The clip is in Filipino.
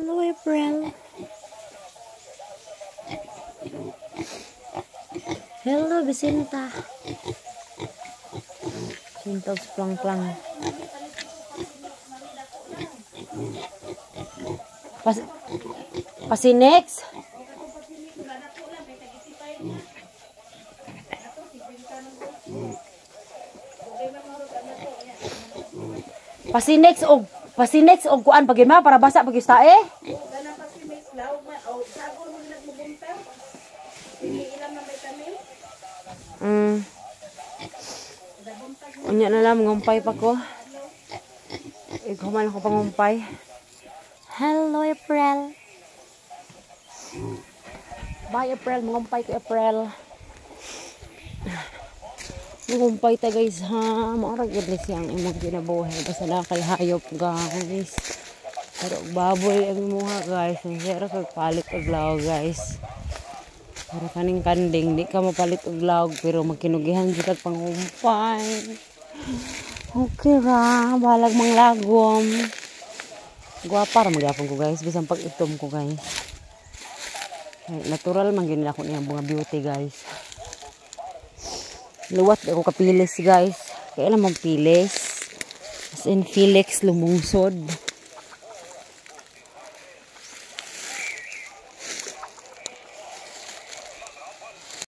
Hello, April. Hello, Vicenta. Sintogs plang-plang. Pasinex. Pasinex og kuan pagima para basa pag istae. Unya na lang ngumpay pa ko. Iguman ako pangumpay. Hello, April. Bye, April. Mangumpay ko, April. Mangumpay ta, guys, ha. Maarag yun siyang imong kinabuhay. Basta na kay hayop, guys. Pero baboy ang imuha, guys. Pero kagpalit og laog, guys. Pero kaning kanding, di ka mapalit og laog. Pero magkinugihan kita pangumpay. Okay ra. Balag mang lagom. Guwapa ra magyapon ko, guys. Bisang pag-itom ko, guys. Natural man gini ako niyang bunga beauty, guys. Luwat ako kapilis, guys. Kaya lang magpilis. As in Felix lumungsod.